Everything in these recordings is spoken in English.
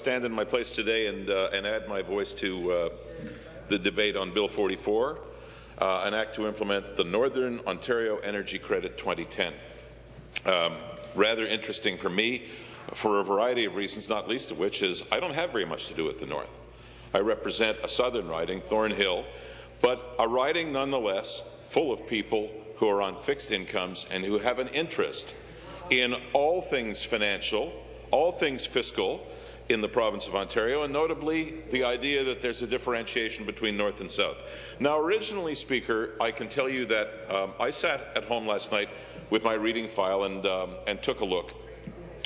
Stand in my place today and add my voice to the debate on Bill 44, an act to implement the Northern Ontario Energy Credit 2010. Rather interesting for me for a variety of reasons, not least of which is I don't have very much to do with the North. I represent a southern riding, Thornhill, but a riding nonetheless full of people who are on fixed incomes and who have an interest in all things financial, all things fiscal, in the province of Ontario, and notably the idea that there's a differentiation between North and South. Now, originally, Speaker, I can tell you that I sat at home last night with my reading file and took a look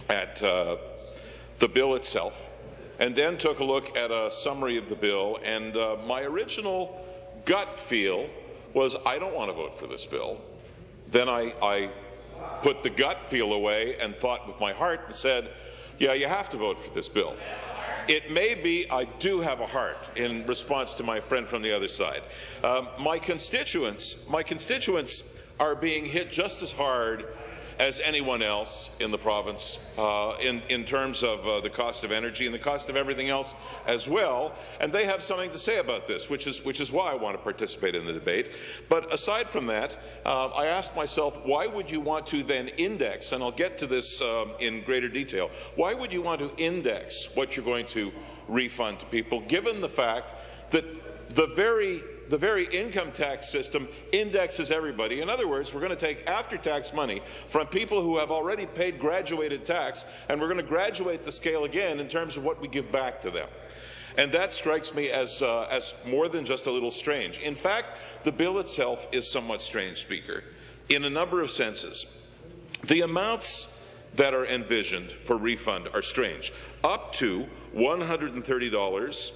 at the bill itself, and then took a look at a summary of the bill, and my original gut feel was I don't want to vote for this bill. Then I put the gut feel away and thought with my heart and said, yeah, you have to vote for this bill. It may be I do have a heart in response to my friend from the other side. My constituents are being hit just as hard as anyone else in the province in terms of the cost of energy and the cost of everything else as well, and they have something to say about this, which is why I want to participate in the debate. But aside from that, I asked myself, why would you want to then index, and I'll get to this in greater detail, why would you want to index what you're going to refund to people, given the fact that the very income tax system indexes everybody? In other words, we're going to take after-tax money from people who have already paid graduated tax, and we're going to graduate the scale again in terms of what we give back to them. And that strikes me as more than just a little strange. In fact, the bill itself is somewhat strange, Speaker, in a number of senses. The amounts that are envisioned for refund are strange. Up to $130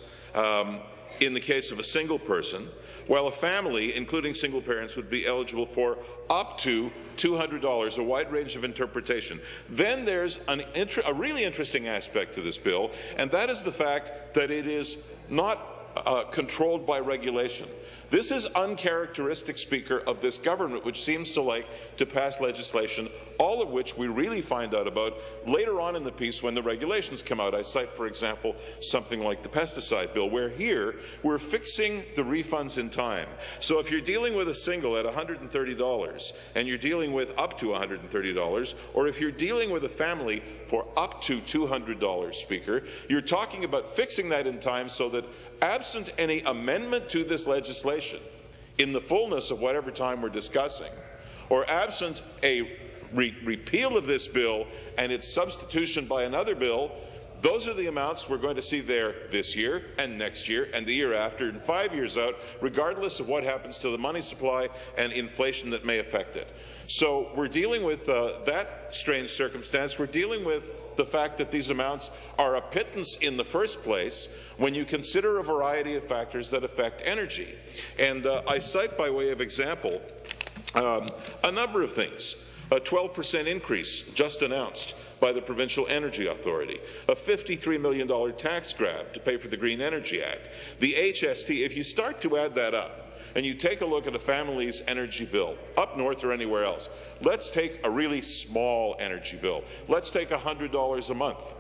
in the case of a single person, while a family, including single parents, would be eligible for up to $200, a wide range of interpretation. Then there's a really interesting aspect to this bill, and that is the fact that it is not controlled by regulation. This is uncharacteristic, Speaker, of this government, which seems to like to pass legislation, all of which we really find out about later on in the piece when the regulations come out. I cite, for example, something like the pesticide bill, where here we're fixing the refunds in time. So if you're dealing with a single at $130 and you're dealing with up to $130, or if you're dealing with a family for up to $200, Speaker, you're talking about fixing that in time so that absent any amendment to this legislation in the fullness of whatever time we're discussing, or absent a repeal of this bill and its substitution by another bill, those are the amounts we're going to see there this year and next year and the year after and 5 years out, regardless of what happens to the money supply and inflation that may affect it. So we're dealing with that strange circumstance. We're dealing with the fact that these amounts are a pittance in the first place when you consider a variety of factors that affect energy. And I cite by way of example a number of things. A 12% increase just announced by the Provincial Energy Authority, a $53 million tax grab to pay for the Green Energy Act, the HST. If you start to add that up, and you take a look at a family's energy bill, up north or anywhere else, let's take a really small energy bill. Let's take $100 a month,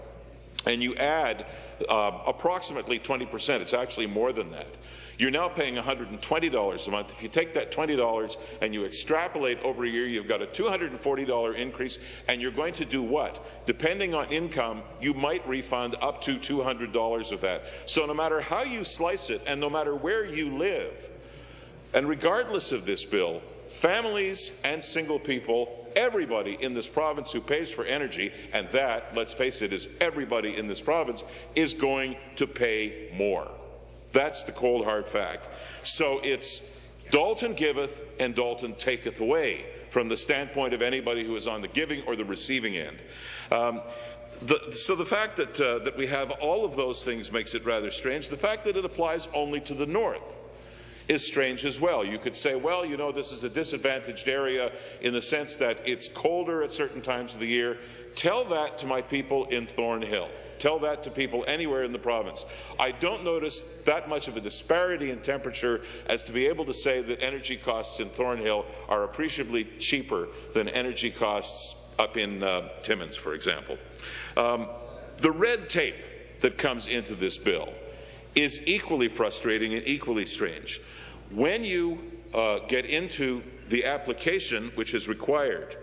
and you add approximately 20%. It's actually more than that. You're now paying $120 a month. If you take that $20 and you extrapolate over a year, you've got a $240 increase, and you're going to do what? Depending on income, you might refund up to $200 of that. So no matter how you slice it, and no matter where you live, and regardless of this bill, families and single people, everybody in this province who pays for energy, and that, let's face it, is everybody in this province, is going to pay more. That's the cold hard fact. So it's Dalton giveth and Dalton taketh away from the standpoint of anybody who is on the giving or the receiving end. So the fact that we have all of those things makes it rather strange. The fact that it applies only to the north is strange as well. You could say, well, you know, this is a disadvantaged area in the sense that it's colder at certain times of the year. Tell that to my people in Thornhill. Tell that to people anywhere in the province. I don't notice that much of a disparity in temperature as to be able to say that energy costs in Thornhill are appreciably cheaper than energy costs up in Timmins, for example. The red tape that comes into this bill is equally frustrating and equally strange. When you get into the application, which is required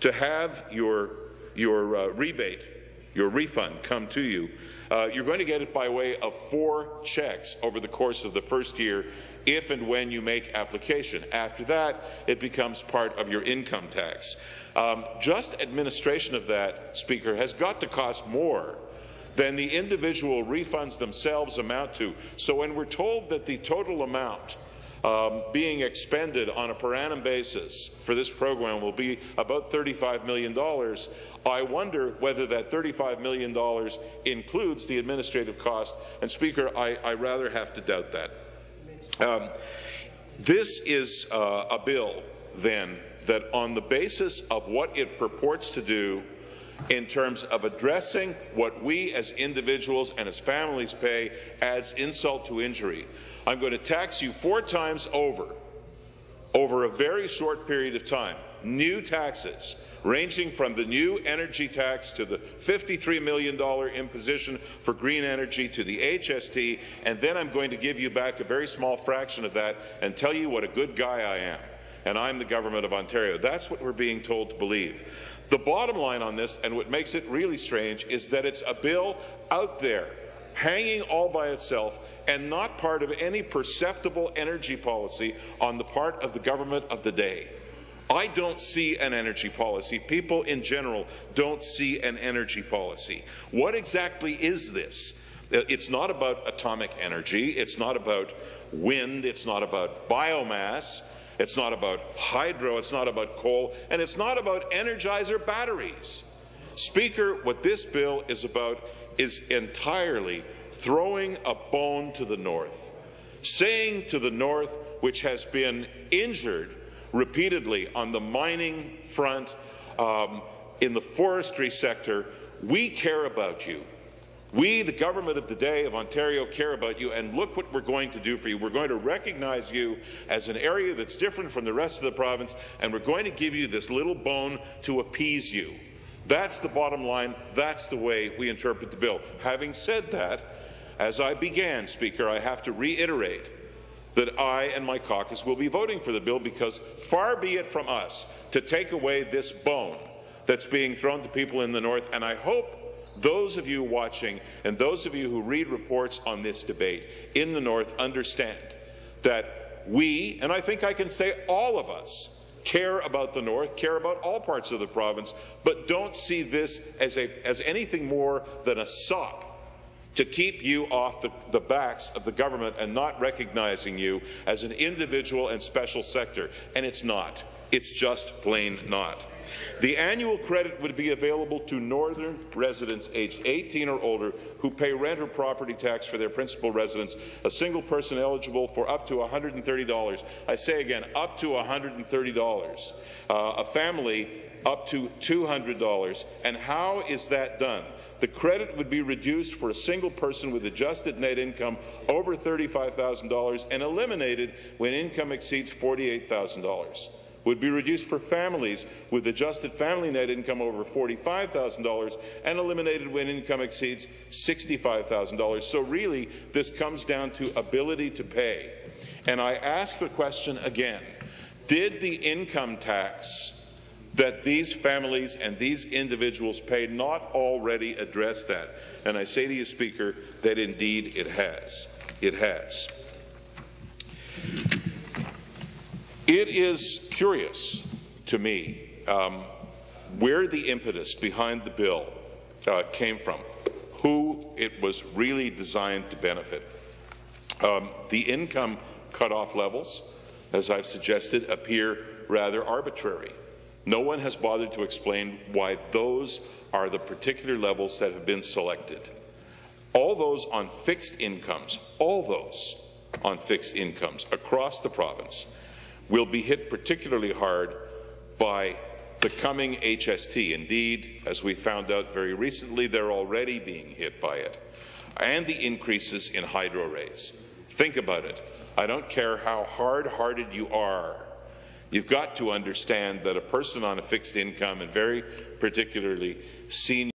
to have your rebate, your refund come to you, you're going to get it by way of 4 checks over the course of the first year if and when you make application. After that, it becomes part of your income tax. Just administration of that, Speaker, has got to cost more than the individual refunds themselves amount to. So when we're told that the total amount being expended on a per annum basis for this program will be about $35 million, I wonder whether that $35 million includes the administrative cost. And Speaker, I rather have to doubt that. This is a bill, then, that on the basis of what it purports to do in terms of addressing what we as individuals and as families pay adds insult to injury. I'm going to tax you 4 times over a very short period of time. New taxes, ranging from the new energy tax to the $53 million imposition for green energy to the HST, and then I'm going to give you back a very small fraction of that and tell you what a good guy I am. And I'm the government of Ontario. That's what we're being told to believe. The bottom line on this, and what makes it really strange, is that it's a bill out there, hanging all by itself, and not part of any perceptible energy policy on the part of the government of the day. I don't see an energy policy. People in general don't see an energy policy. What exactly is this? It's not about atomic energy. It's not about wind. It's not about biomass. It's not about hydro, it's not about coal, and it's not about Energizer batteries. Speaker, what this bill is about is entirely throwing a bone to the North, saying to the North, which has been injured repeatedly on the mining front, in the forestry sector, we care about you. We, the government of the day of Ontario, care about you, and look what we're going to do for you. We're going to recognize you as an area that's different from the rest of the province, and we're going to give you this little bone to appease you. That's the bottom line. That's the way we interpret the bill. Having said that, as I began, Speaker, I have to reiterate that I and my caucus will be voting for the bill, because far be it from us to take away this bone that's being thrown to people in the North, and I hope those of you watching and those of you who read reports on this debate in the North understand that we, and I think I can say all of us, care about the North, care about all parts of the province, but don't see this as anything more than a sop to keep you off the backs of the government and not recognizing you as an individual and special sector. And it's not. It's just plain not. The annual credit would be available to Northern residents aged 18 or older who pay rent or property tax for their principal residence, a single person eligible for up to $130. I say again, up to $130. A family up to $200. And how is that done? The credit would be reduced for a single person with adjusted net income over $35,000 and eliminated when income exceeds $48,000. Would be reduced for families with adjusted family net income over $45,000 and eliminated when income exceeds $65,000. So really, this comes down to ability to pay. And I ask the question again, did the income tax that these families and these individuals pay not already address that? And I say to you, Speaker, that indeed it has. It has. It is curious to me where the impetus behind the bill came from, who it was really designed to benefit. The income cutoff levels, as I've suggested, appear rather arbitrary. No one has bothered to explain why those are the particular levels that have been selected. All those on fixed incomes, all those on fixed incomes across the province will be hit particularly hard by the coming HST. Indeed, as we found out very recently, they're already being hit by it. And the increases in hydro rates. Think about it. I don't care how hard-hearted you are. You've got to understand that a person on a fixed income, and very particularly senior